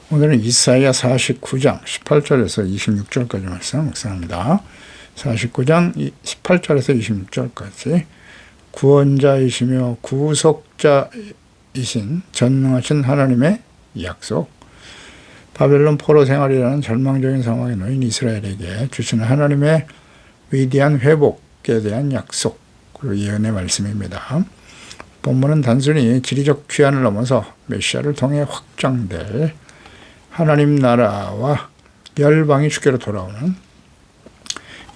오늘은 이사야 49장 18절에서 26절까지 말씀 묵상합니다. 49장 18절에서 26절까지 구원자이시며 구속자이신 전능하신 하나님의 약속, 바벨론 포로 생활이라는 절망적인 상황에 놓인 이스라엘에게 주시는 하나님의 위대한 회복에 대한 약속, 그리고 예언의 말씀입니다. 본문은 단순히 지리적 귀환을 넘어서 메시아를 통해 확장될 하나님 나라와 열방이 주께로 돌아오는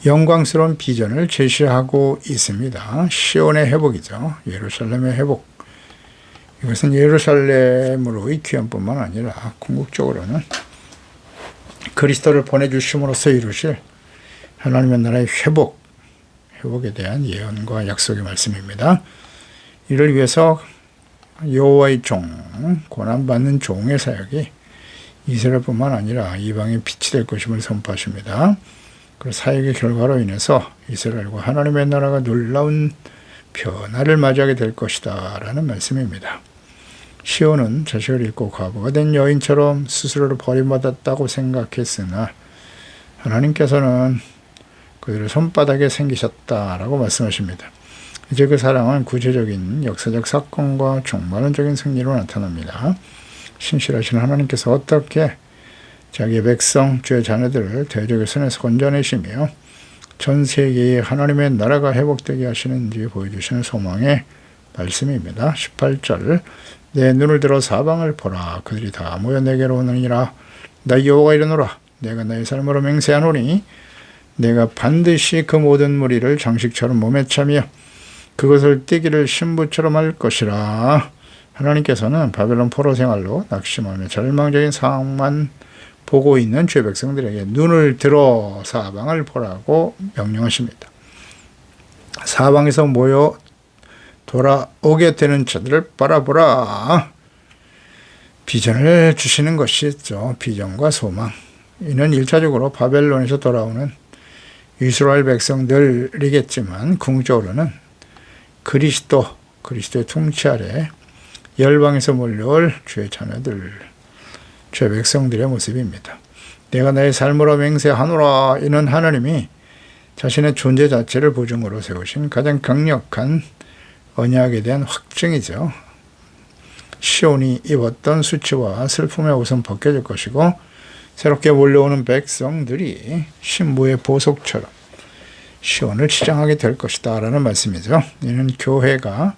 영광스러운 비전을 제시하고 있습니다. 시온의 회복이죠. 예루살렘의 회복. 이것은 예루살렘으로의 귀환뿐만 아니라 궁극적으로는 그리스도를 보내주심으로써 이루실 하나님의 나라의 회복에 대한 예언과 약속의 말씀입니다. 이를 위해서 여호와의 종, 고난받는 종의 사역이 이스라엘뿐만 아니라 이방의 빛이 될 것임을 선포하십니다. 그 사역의 결과로 인해서 이스라엘과 하나님의 나라가 놀라운 변화를 맞이하게 될 것이다 라는 말씀입니다. 시온은 자식을 잃고 과부가 된 여인처럼 스스로를 버림받았다고 생각했으나 하나님께서는 그들을 손바닥에 생기셨다라고 말씀하십니다. 이제 그 사랑은 구체적인 역사적 사건과 종말론적인 승리로 나타납니다. 신실하신 하나님께서 어떻게 자기의 백성, 주의 자녀들을 대적의 손에서 건져내시며 전 세계의 하나님의 나라가 회복되게 하시는지 보여주시는 소망의 말씀입니다. 18절, 내 눈을 들어 사방을 보라. 그들이 다 모여 내게로 오느니라. 나 여호와가 이르노라. 내가 나의 삶으로 맹세하노니 내가 반드시 그 모든 무리를 장식처럼 몸에 차며 그것을 띠기를 신부처럼 할 것이라. 하나님께서는 바벨론 포로 생활로 낙심하며 절망적인 상황만 보고 있는 주의 백성들에게 눈을 들어 사방을 보라고 명령하십니다. 사방에서 모여 돌아오게 되는 자들을 바라보라. 비전을 주시는 것이죠. 비전과 소망. 이는 1차적으로 바벨론에서 돌아오는 이스라엘 백성들이겠지만 궁극적으로는 그리스도의 통치 아래 열방에서 몰려올 주의 자녀들, 주의 백성들의 모습입니다. 내가 나의 삶으로 맹세하노라. 이는 하나님이 자신의 존재 자체를 보증으로 세우신 가장 강력한 언약에 대한 확증이죠. 시온이 입었던 수치와 슬픔의 옷은 벗겨질 것이고 새롭게 몰려오는 백성들이 신부의 보석처럼 시온을 치장하게 될 것이다 라는 말씀이죠. 이는 교회가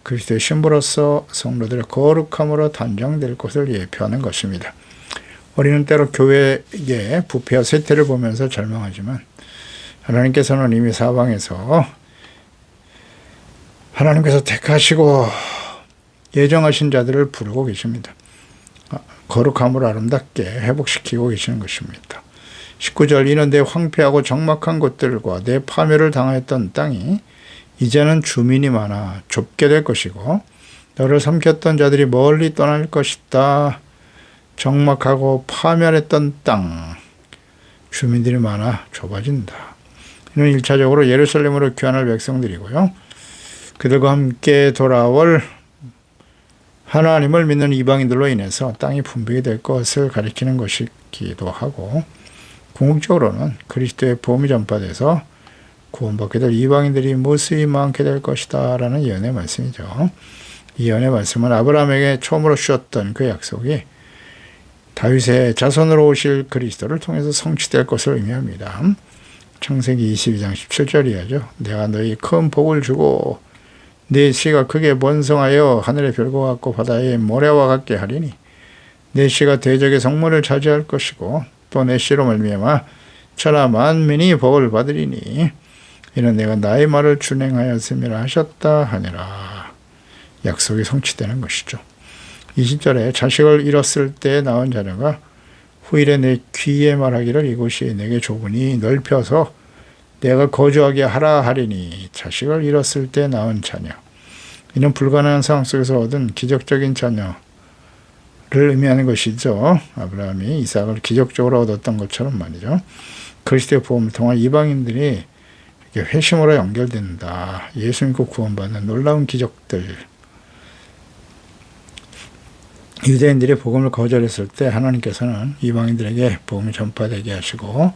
그리스도의 신부로서 성도들의 거룩함으로 단장될 것을 예표하는 것입니다. 우리는 때로 교회의 부패와 쇠퇴를 보면서 절망하지만 하나님께서는 이미 사방에서 하나님께서 택하시고 예정하신 자들을 부르고 계십니다. 거룩함으로 아름답게 회복시키고 계시는 것입니다. 19절, 이는 내 황폐하고 적막한 곳들과 내 파멸을 당하였던 땅이 이제는 주민이 많아 좁게 될 것이고 너를 삼켰던 자들이 멀리 떠날 것이다. 적막하고 파멸했던 땅, 주민들이 많아 좁아진다. 이는 1차적으로 예루살렘으로 귀환할 백성들이고요. 그들과 함께 돌아올 하나님을 믿는 이방인들로 인해서 땅이 분배가 될 것을 가리키는 것이기도 하고 궁극적으로는 그리스도의 복음이 전파돼서 구원받게 될 이방인들이 무수히 많게 될 것이다 라는 예언의 말씀이죠. 이 예언의 말씀은 아브라함에게 처음으로 주셨던 그 약속이 다윗의 자손으로 오실 그리스도를 통해서 성취될 것을 의미합니다. 창세기 22장 17절이야죠. 내가 너희 큰 복을 주고 네 씨가 크게 번성하여 하늘의 별과 같고 바다의 모래와 같게 하리니 내 씨가 대적의 성문을 차지할 것이고 또 내 씨로 말미암아 천하 만민이 복을 받으리니 이는 내가 나의 말을 준행하였음이라 하셨다 하니라. 약속이 성취되는 것이죠. 20절에 자식을 잃었을 때 낳은 자녀가 후일에 내 귀에 말하기를 이곳이 내게 좁으니 넓혀서 내가 거주하게 하라 하리니. 자식을 잃었을 때 낳은 자녀. 이는 불가능한 상황 속에서 얻은 기적적인 자녀를 의미하는 것이죠. 아브라함이 이삭을 기적적으로 얻었던 것처럼 말이죠. 그리스도의 복음을 통한 이방인들이 이렇게 회심으로 연결된다. 예수 믿고 구원받는 놀라운 기적들. 유대인들이 복음을 거절했을 때 하나님께서는 이방인들에게 복음이 전파되게 하시고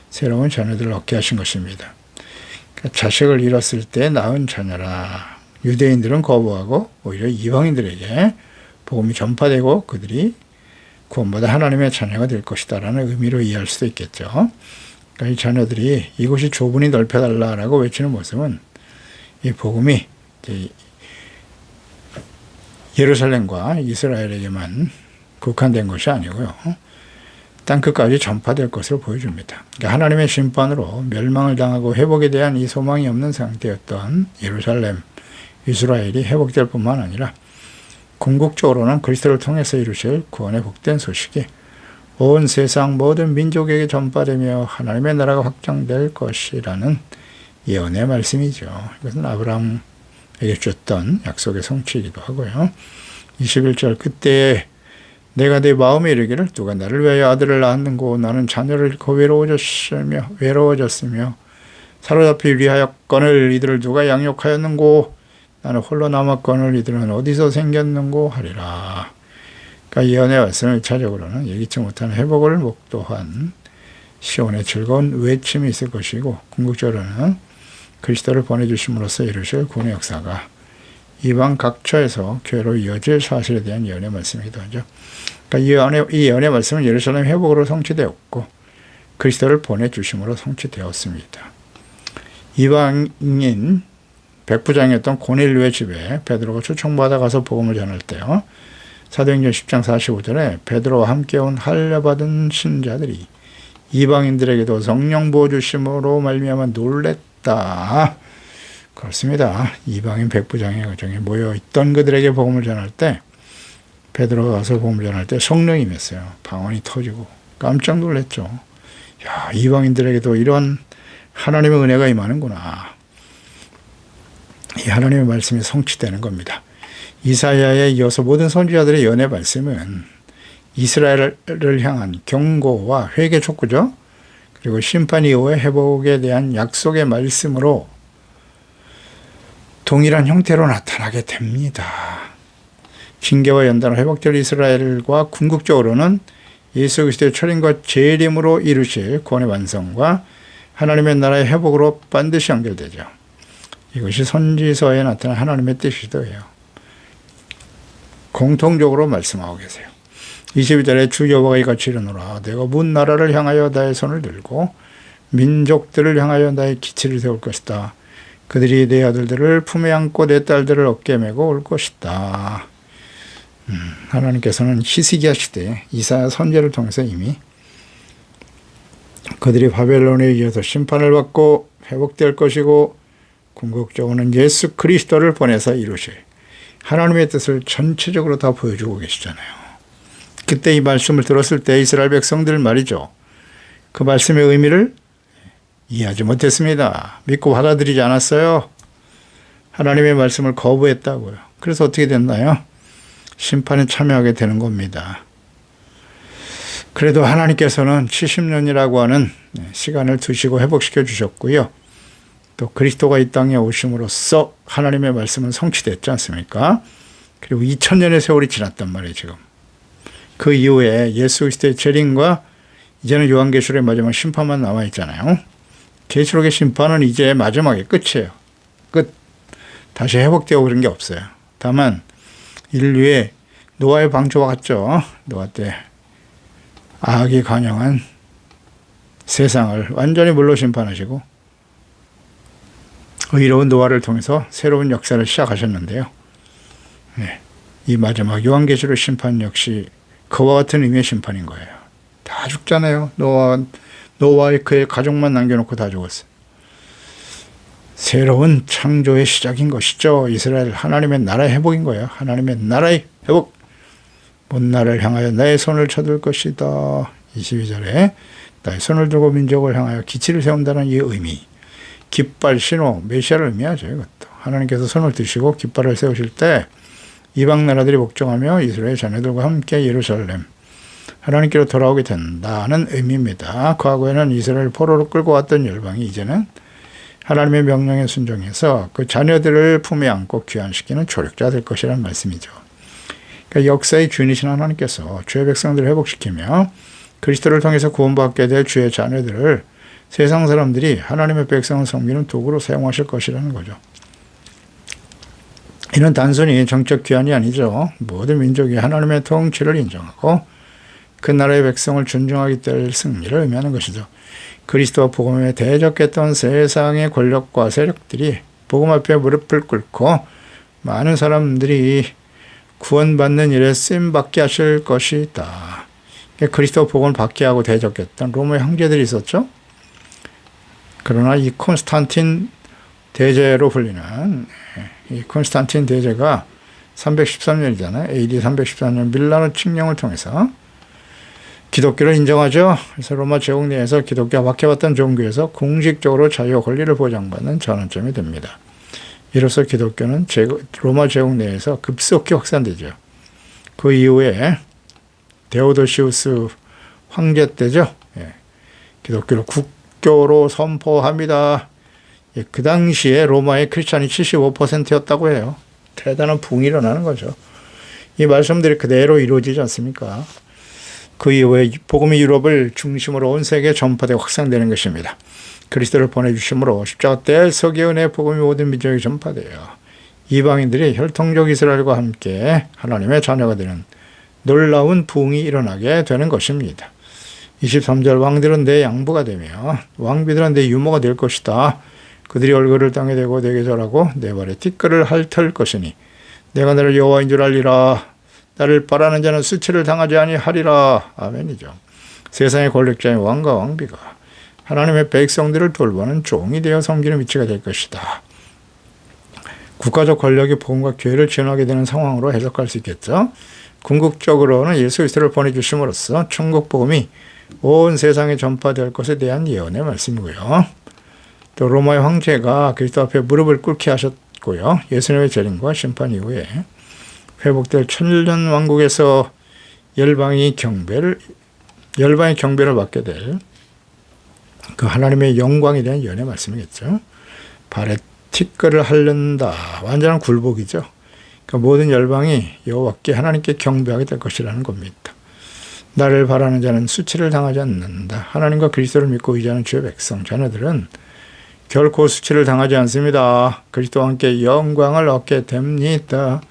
새로운 자녀들을 얻게 하신 것입니다. 그러니까 자식을 잃었을 때 낳은 자녀라. 유대인들은 거부하고 오히려 이방인들에게 복음이 전파되고 그들이 구원받아 하나님의 자녀가 될 것이다라는 의미로 이해할 수도 있겠죠. 그러니까 이 자녀들이 이곳이 좁으니 넓혀달라라고 외치는 모습은 이 복음이 예루살렘과 이스라엘에게만 국한된 것이 아니고요. 땅끝까지 전파될 것으로 보여줍니다. 그러니까 하나님의 심판으로 멸망을 당하고 회복에 대한 이 소망이 없는 상태였던 예루살렘, 이스라엘이 회복될 뿐만 아니라 궁극적으로는 그리스도를 통해서 이루실 구원의 복된 소식이 온 세상 모든 민족에게 전파되며 하나님의 나라가 확장될 것이라는 예언의 말씀이죠. 이것은 아브라함에게 줬던 약속의 성취이기도 하고요. 21절 그때에 내가 내 마음에 이르기를 누가 나를 위하여 아들을 낳았는고 나는 자녀를 잃고 외로워졌으며 사로잡히 위하였거늘 이들을 누가 양육하였는고 나는 홀로 남았거늘 이들은 어디서 생겼는고 하리라. 그러니까 예언의 말씀은 1차적으로는 예기치 못한 회복을 목도한 시온의 즐거운 외침이 있을 것이고 궁극적으로는 그리스도를 보내주심으로써 이루실 구원의 역사가 이방 각처에서 교회로 이어질 사실에 대한 예언의 말씀이기도 하죠. 그러니까 이 예언의 말씀은 예루살렘 회복으로 성취되었고 그리스도를 보내주심으로 성취되었습니다. 이방인 백부장이었던 고넬료의 집에 베드로가 초청받아 가서 복음을 전할 때요. 사도행전 10장 45절에 베드로와 함께 온 할례받은 신자들이 이방인들에게도 성령 부어주심으로 말미암아 놀랬다. 그렇습니다. 이방인 백부장의 가정에 모여있던 그들에게 복음을 전할 때 베드로가 가서 복음을 전할 때 성령이 임했어요. 방언이 터지고 깜짝 놀랐죠. 야, 이방인들에게도 이런 하나님의 은혜가 임하는구나. 이 하나님의 말씀이 성취되는 겁니다. 이사야에 이어서 모든 선지자들의 예언의 말씀은 이스라엘을 향한 경고와 회개 촉구죠. 그리고 심판 이후의 회복에 대한 약속의 말씀으로 동일한 형태로 나타나게 됩니다. 징계와 연단을 회복될 이스라엘과 궁극적으로는 예수 그리스도의 철인과 재림으로 이루실 구원의 완성과 하나님의 나라의 회복으로 반드시 연결되죠. 이것이 선지서에 나타난 하나님의 뜻이기도 해요. 공통적으로 말씀하고 계세요. 22절에 주 여호와가 이같이 이르노라 내가 문 나라를 향하여 나의 손을 들고 민족들을 향하여 나의 기치를 세울 것이다. 그들이 내 아들들을 품에 안고 내 딸들을 어깨에 메고 올 것이다. 하나님께서는 히스기야 시대 이사야 선지자를 통해서 이미 그들이 바벨론에 의해서 심판을 받고 회복될 것이고 궁극적으로는 예수 그리스도를 보내서 이루실 하나님의 뜻을 전체적으로 다 보여주고 계시잖아요. 그때 이 말씀을 들었을 때 이스라엘 백성들 말이죠. 그 말씀의 의미를 이해하지 못했습니다. 믿고 받아들이지 않았어요. 하나님의 말씀을 거부했다고요. 그래서 어떻게 됐나요? 심판에 참여하게 되는 겁니다. 그래도 하나님께서는 70년이라고 하는 시간을 두시고 회복시켜 주셨고요. 또 그리스도가 이 땅에 오심으로써 하나님의 말씀은 성취됐지 않습니까? 그리고 2000년의 세월이 지났단 말이에요, 지금. 그 이후에 예수 그리스도의 재림과 이제는 요한계시록의 마지막 심판만 남아있잖아요. 계시록의 심판은 이제 마지막에 끝이에요. 끝. 다시 회복되고 그런 게 없어요. 다만 인류의 노아의 방주와 같죠. 노아 때 악이 관영한 세상을 완전히 물로 심판하시고 의로운 노아를 통해서 새로운 역사를 시작하셨는데요. 네. 이 마지막 요한계시록 심판 역시 그와 같은 의미의 심판인 거예요. 다 죽잖아요. 노아의 그의 가족만 남겨놓고 다 죽었어요. 새로운 창조의 시작인 것이죠. 이스라엘 하나님의 나라의 회복인 거예요. 하나님의 나라의 회복. 먼 나라를 향하여 나의 손을 쳐들 것이다. 22절에 나의 손을 들고 민족을 향하여 기치를 세운다는 이 의미. 깃발, 신호, 메시아를 의미하죠. 이것도. 하나님께서 손을 드시고 깃발을 세우실 때 이방 나라들이 복종하며 이스라엘 자녀들과 함께 예루살렘 하나님께로 돌아오게 된다는 의미입니다. 과거에는 이스라엘 포로로 끌고 왔던 열방이 이제는 하나님의 명령에 순종해서 그 자녀들을 품에 안고 귀환시키는 조력자 될 것이라는 말씀이죠. 그러니까 역사의 주인이신 하나님께서 주의 백성들을 회복시키며 그리스도를 통해서 구원받게 될 주의 자녀들을 세상 사람들이 하나님의 백성을 섬기는 도구로 사용하실 것이라는 거죠. 이는 단순히 정적 귀환이 아니죠. 모든 민족이 하나님의 통치를 인정하고 그 나라의 백성을 존중하기 때문에 승리를 의미하는 것이죠. 그리스도와 복음에 대적했던 세상의 권력과 세력들이 복음 앞에 무릎을 꿇고 많은 사람들이 구원받는 일에 쓰임받게 하실 것이다. 그리스도 복음을 받게 하고 대적했던 로마의 형제들이 있었죠. 그러나 이 콘스탄틴 대제로 불리는 이 콘스탄틴 대제가 313년이잖아요. AD 314년 밀라노 칙령을 통해서 기독교를 인정하죠. 그래서 로마 제국 내에서 기독교가 박해받던 종교에서 공식적으로 자유와 권리를 보장받는 전환점이 됩니다. 이로써 기독교는 로마 제국 내에서 급속히 확산되죠. 그 이후에 데오도시우스 황제 때죠. 기독교를 국교로 선포합니다. 그 당시에 로마의 크리스찬이 75%였다고 해요. 대단한 붕이 일어나는 거죠. 이 말씀들이 그대로 이루어지지 않습니까? 그 이후에 복음이 유럽을 중심으로 온 세계에 전파되고 확산되는 것입니다. 그리스도를 보내주심으로 십자가 때 서기의 은혜의 복음이 모든 민족에 전파되어 이방인들이 혈통적 이스라엘과 함께 하나님의 자녀가 되는 놀라운 부흥이 일어나게 되는 것입니다. 23절 왕들은 내 양부가 되며 왕비들은 내 유모가 될 것이다. 그들이 얼굴을 땅에 대고 내게 절하고 내 발에 티끌을 핥을 것이니 내가 너를 여호와인 줄 알리라. 나를 바라는 자는 수치를 당하지 아니하리라. 아멘이죠. 세상의 권력자인 왕과 왕비가 하나님의 백성들을 돌보는 종이 되어 섬기는 위치가 될 것이다. 국가적 권력이 복음과 교회를 지원하게 되는 상황으로 해석할 수 있겠죠. 궁극적으로는 예수 그리스도를 보내주심으로써 천국 복음이 온 세상에 전파될 것에 대한 예언의 말씀이고요. 또 로마의 황제가 그리스도 앞에 무릎을 꿇게 하셨고요. 예수님의 재림과 심판 이후에 회복될 천년 왕국에서 열방의 경배를 받게 될 그 하나님의 영광에 대한 예언의 말씀이겠죠. 발에 티끌을 핥는다. 완전한 굴복이죠. 그러니까 모든 열방이 여호와께 하나님께 경배하게 될 것이라는 겁니다. 나를 바라는 자는 수치를 당하지 않는다. 하나님과 그리스도를 믿고 의지하는 주의 백성 자녀들은 결코 수치를 당하지 않습니다. 그리스도와 함께 영광을 얻게 됩니다.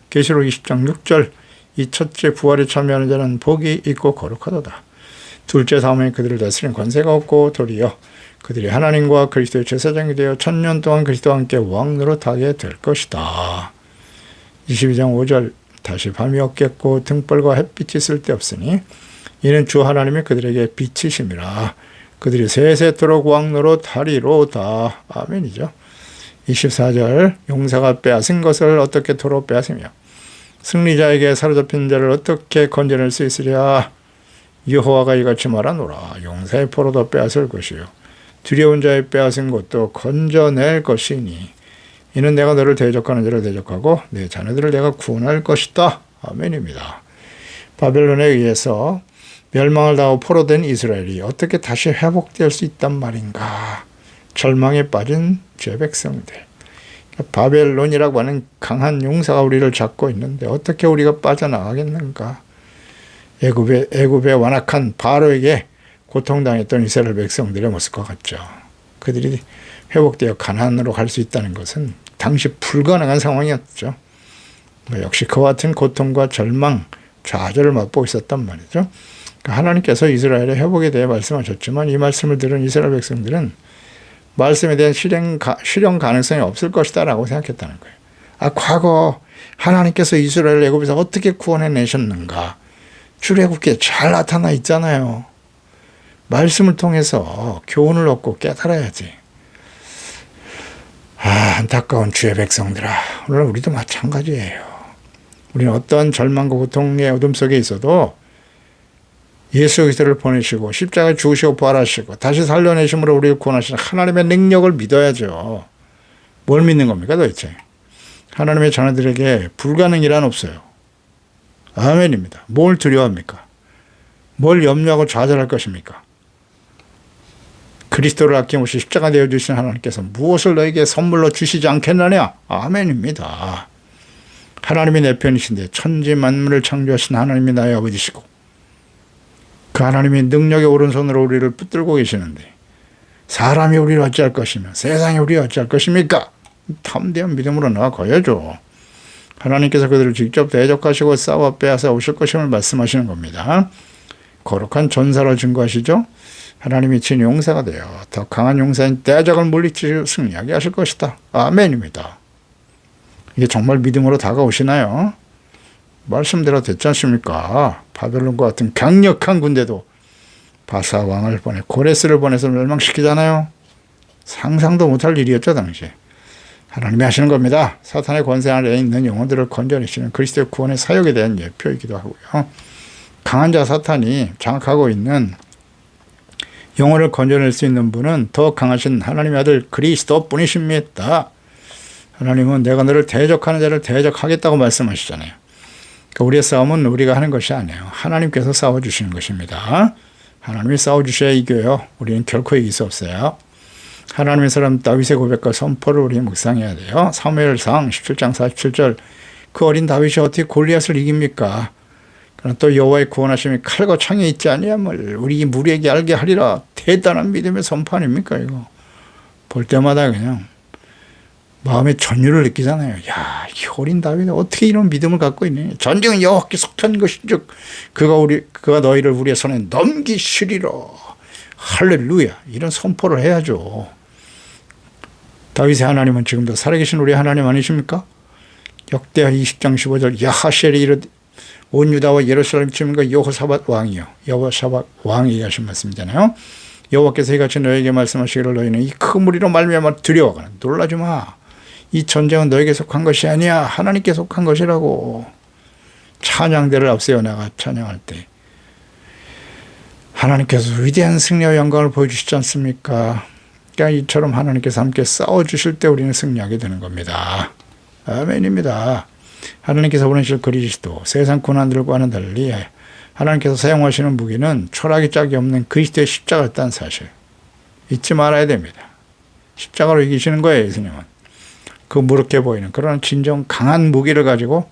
계시록 20장 6절 이 첫째 부활에 참여하는 자는 복이 있고 거룩하도다. 둘째 사람이 그들을 다스리는 권세가 없고 도리어 그들이 하나님과 그리스도의 제사장이 되어 천년 동안 그리스도와 함께 왕노로 타게 될 것이다. 22장 5절 다시 밤이 없겠고 등불과 햇빛이 쓸데없으니 이는 주 하나님이 그들에게 빛이심이라. 그들이 세세토록 왕노로 타리로다. 아멘이죠. 24절 용사가 빼앗은 것을 어떻게 도로 빼앗으며 승리자에게 사로잡힌 자를 어떻게 건져낼 수 있으랴. 여호와가 이같이 말하노라. 용사의 포로도 빼앗을 것이요 두려운 자의 빼앗은 것도 건져낼 것이니 이는 내가 너를 대적하는 자를 대적하고 내 자녀들을 내가 구원할 것이다. 아멘입니다. 바벨론에 의해서 멸망을 당하고 포로된 이스라엘이 어떻게 다시 회복될 수 있단 말인가. 절망에 빠진 제 백성들. 바벨론이라고 하는 강한 용사가 우리를 잡고 있는데 어떻게 우리가 빠져나가겠는가. 애굽의 완악한 바로에게 고통당했던 이스라엘 백성들의 모습과 같죠. 그들이 회복되어 가나안으로 갈 수 있다는 것은 당시 불가능한 상황이었죠. 역시 그와 같은 고통과 절망, 좌절을 맛보고 있었단 말이죠. 하나님께서 이스라엘의 회복에 대해 말씀하셨지만 이 말씀을 들은 이스라엘 백성들은 말씀에 대한 실현 가능성이 없을 것이다 라고 생각했다는 거예요. 과거 하나님께서 이스라엘을 애굽에서 어떻게 구원해내셨는가. 출애굽기에 잘 나타나 있잖아요. 말씀을 통해서 교훈을 얻고 깨달아야지. 안타까운 주의 백성들아. 오늘 우리도 마찬가지예요. 우리는 어떠한 절망과 고통의 어둠 속에 있어도 예수 그리스도를 보내시고 십자가에 죽으시고 부활하시고 다시 살려내심으로 우리를 구원하시는 하나님의 능력을 믿어야죠. 뭘 믿는 겁니까 도대체? 하나님의 자녀들에게 불가능이란 없어요. 아멘입니다. 뭘 두려워합니까? 뭘 염려하고 좌절할 것입니까? 그리스도를 아낌없이 십자가 되어주신 하나님께서 무엇을 너에게 선물로 주시지 않겠느냐? 아멘입니다. 하나님이 내 편이신데 천지 만물을 창조하신 하나님이 나의 아버지시고 그 하나님이 능력의 오른손으로 우리를 붙들고 계시는데 사람이 우리를 어찌할 것이며 세상이 우리를 어찌할 것입니까? 탐대한 믿음으로 나아가야죠. 하나님께서 그들을 직접 대적하시고 싸워 빼앗아 오실 것임을 말씀하시는 겁니다. 거룩한 전사로 증거하시죠. 하나님이 친 용사가 되어 더 강한 용사인 대적을 물리치고 승리하게 하실 것이다. 아멘입니다. 이게 정말 믿음으로 다가오시나요? 말씀대로 됐지 않습니까? 바벨론과 같은 강력한 군대도 바사 왕을 보내 고레스를 보내서 멸망시키잖아요. 상상도 못할 일이었죠 당시에. 하나님이 하시는 겁니다. 사탄의 권세 아래에 있는 영혼들을 건져내시는 그리스도의 구원의 사역에 대한 예표이기도 하고요. 강한 자 사탄이 장악하고 있는 영혼을 건져낼 수 있는 분은 더 강하신 하나님의 아들 그리스도 뿐이십니다. 하나님은 내가 너를 대적하는 자를 대적하겠다고 말씀하시잖아요. 그러니까 우리의 싸움은 우리가 하는 것이 아니에요. 하나님께서 싸워주시는 것입니다. 하나님이 싸워주셔야 이겨요. 우리는 결코 이길 수 없어요. 하나님의 사람 다윗의 고백과 선포를 우리 묵상해야 돼요. 사무엘상 17장 47절 그 어린 다윗이 어떻게 골리앗을 이깁니까? 그러나 또 여호와의 구원하심이 칼과 창에 있지 아니함을 우리 무리에게 알게 하리라. 대단한 믿음의 선포 아닙니까 이거. 볼 때마다 그냥 마음의 전율을 느끼잖아요. 야, 이 어린 다윗이 어떻게 이런 믿음을 갖고 있느냐. 전쟁은 여호와께 속한 것인즉 그가 너희를 우리의 손에 넘기시리라. 할렐루야. 이런 선포를 해야죠. 다윗의 하나님은 지금도 살아계신 우리 하나님 아니십니까? 역대하 20장 15절 야하셀이 이르되 온 유다와 예루살렘 주민과 여호사밧 왕이요. 여호사밧 왕이 하신 말씀이잖아요. 여호와께서 이같이 너에게 말씀하시기를 너희는 이 큰 무리로 말미암아 두려워하거나 놀라지 마. 이 전쟁은 너에게 속한 것이 아니야. 하나님께 속한 것이라고. 찬양대를 앞세워 나가 찬양할 때 하나님께서 위대한 승리와 영광을 보여주시지 않습니까? 그러니까 이처럼 하나님께서 함께 싸워주실 때 우리는 승리하게 되는 겁니다. 아멘입니다. 하나님께서 보내실 그리스도 세상 고난들과는 달리 하나님께서 사용하시는 무기는 초락이 짝이 없는 그리스도의 십자가였다는 사실 잊지 말아야 됩니다. 십자가로 이기시는 거예요. 예수님은. 그 무력해 보이는 그런 진정 강한 무기를 가지고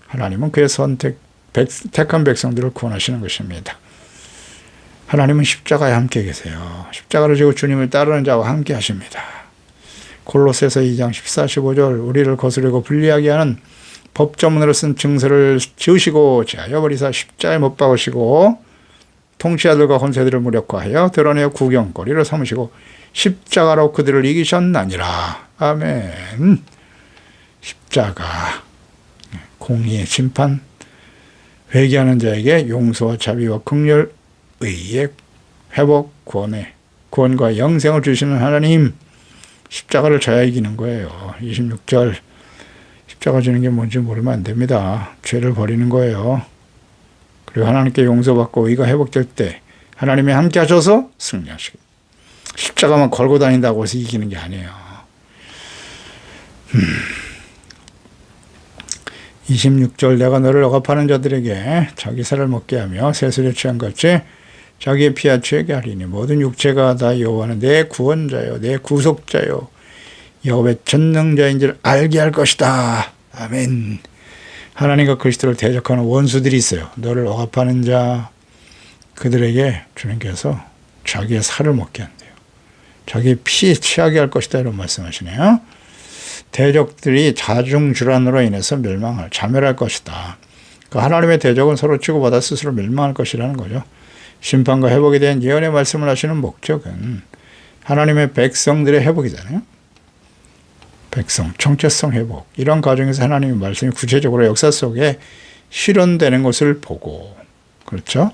하나님은 그의 택한 백성들을 구원하시는 것입니다. 하나님은 십자가에 함께 계세요. 십자가를 지고 주님을 따르는 자와 함께 하십니다. 골로새서 2장 14, 15절 우리를 거스르고 불리하게 하는 법조문으로 쓴 증서를 지우시고 제하여버리사 십자가에 못 박으시고 통치자들과 권세들을 무력화하여 드러내어 구경거리로 삼으시고 십자가로 그들을 이기셨나니라. 아멘. 십자가 공의의 심판 회개하는 자에게 용서와 자비와 긍휼 의의 회복 구원과 영생을 주시는 하나님 십자가를 져야 이기는 거예요. 26절 십자가 지는 게 뭔지 모르면 안 됩니다. 죄를 버리는 거예요. 그리고 하나님께 용서받고 의가 회복될 때 하나님이 함께 하셔서 승리하시고 십자가만 걸고 다닌다고 해서 이기는 게 아니에요. 26절 내가 너를 억압하는 자들에게 자기 살을 먹게 하며 새술에 취한 같이 자기의 피와 취하게 하리니 모든 육체가 다 여호와는 내 구원자요 내 구속자요 여호와의 전능자인 줄 알게 할 것이다. 아멘. 하나님과 그리스도를 대적하는 원수들이 있어요. 너를 억압하는 자 그들에게 주님께서 자기의 살을 먹게 한대요. 자기의 피에 취하게 할 것이다 이런 말씀하시네요. 대적들이 자중질환으로 인해서 자멸할 것이다. 그 하나님의 대적은 서로 치고받아 스스로 멸망할 것이라는 거죠. 심판과 회복에 대한 예언의 말씀을 하시는 목적은 하나님의 백성들의 회복이잖아요. 백성, 정체성 회복. 이런 과정에서 하나님의 말씀이 구체적으로 역사 속에 실현되는 것을 보고 그렇죠?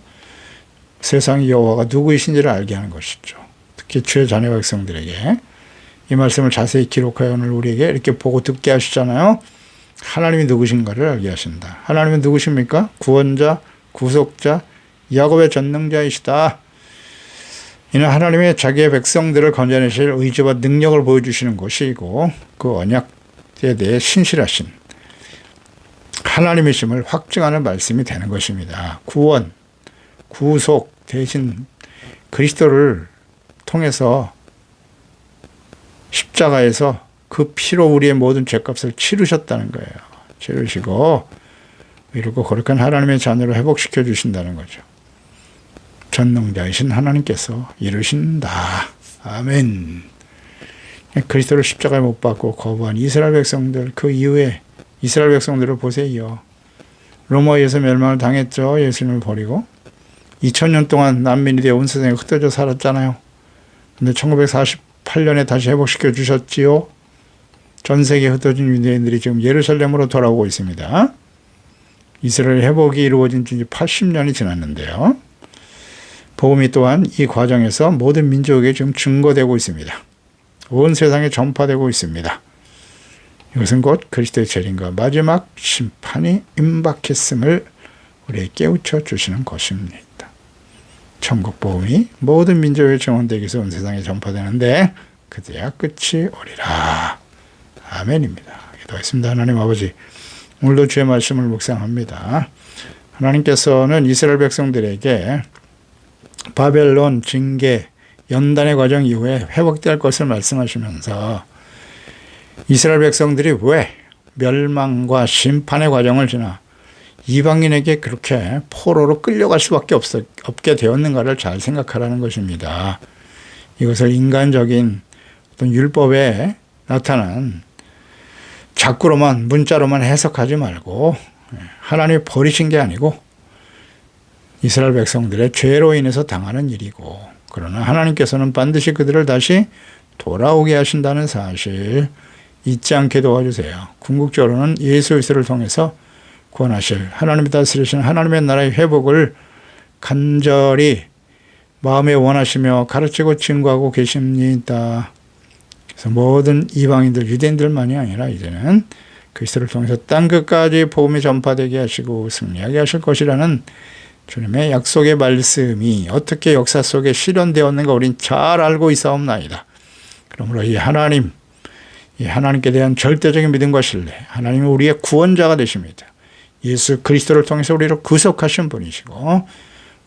세상의 여호와가 누구이신지를 알게 하는 것이죠. 특히 주의 자녀 백성들에게 이 말씀을 자세히 기록하여 오늘 우리에게 이렇게 보고 듣게 하시잖아요. 하나님이 누구신가를 알게 하신다. 하나님은 누구십니까? 구원자, 구속자, 야곱의 전능자이시다. 이는 하나님의 자기의 백성들을 건져내실 의지와 능력을 보여주시는 것이고 그 언약에 대해 신실하신 하나님이심을 확증하는 말씀이 되는 것입니다. 구원, 구속 대신 그리스도를 통해서 십자가에서 그 피로 우리의 모든 죄값을 치르셨다는 거예요. 치르시고 이루고 거룩한 하나님의 자녀로 회복시켜 주신다는 거죠. 전능자이신 하나님께서 이루신다. 아멘. 그리스도를 십자가에 못 박고 거부한 이스라엘 백성들, 그 이후에 이스라엘 백성들을 보세요. 로마에서 멸망을 당했죠. 예수님을 버리고 2000년 동안 난민이 되어 온 세상에 흩어져 살았잖아요. 근데 1948년에 다시 회복시켜 주셨지요. 전 세계에 흩어진 유대인들이 지금 예루살렘으로 돌아오고 있습니다. 이스라엘 회복이 이루어진 지 80년이 지났는데요. 복음이 또한 이 과정에서 모든 민족에게 지금 증거되고 있습니다. 온 세상에 전파되고 있습니다. 이것은 곧 그리스도의 재림과 마지막 심판이 임박했음을 우리에게 깨우쳐 주시는 것입니다. 천국 복음이 모든 민족의 증언되기 위해서 온 세상에 전파되는데 그때야 끝이 오리라. 아멘입니다. 기도하겠습니다. 하나님 아버지, 오늘도 주의 말씀을 묵상합니다. 하나님께서는 이스라엘 백성들에게 바벨론 징계 연단의 과정 이후에 회복될 것을 말씀하시면서 이스라엘 백성들이 왜 멸망과 심판의 과정을 지나 이방인에게 그렇게 포로로 끌려갈 수밖에 없게 되었는가를 잘 생각하라는 것입니다. 이것을 인간적인 어떤 율법에 나타난 자꾸로만 문자로만 해석하지 말고 하나님이 버리신 게 아니고 이스라엘 백성들의 죄로 인해서 당하는 일이고, 그러나 하나님께서는 반드시 그들을 다시 돌아오게 하신다는 사실 잊지 않게 도와주세요. 궁극적으로는 예수 그리스도를 통해서 구원하실 하나님이 다스리시는 하나님의 나라의 회복을 간절히 마음에 원하시며 가르치고 증거하고 계십니다. 그래서 모든 이방인들, 유대인들만이 아니라 이제는 그리스도를 통해서 땅 끝까지 복음이 전파되게 하시고 승리하게 하실 것이라는 주님의 약속의 말씀이 어떻게 역사 속에 실현되었는가 우린 잘 알고 있사옵나이다. 그러므로 이 하나님께 대한 절대적인 믿음과 신뢰, 하나님은 우리의 구원자가 되십니다. 예수 그리스도를 통해서 우리를 구속하신 분이시고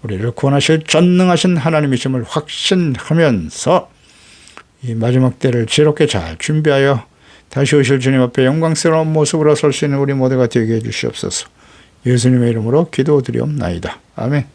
우리를 구원하실 전능하신 하나님이심을 확신하면서 이 마지막 때를 지혜롭게 잘 준비하여 다시 오실 주님 앞에 영광스러운 모습으로 설 수 있는 우리 모두가 되게 해주시옵소서. 예수님의 이름으로 기도드리옵나이다. 아멘.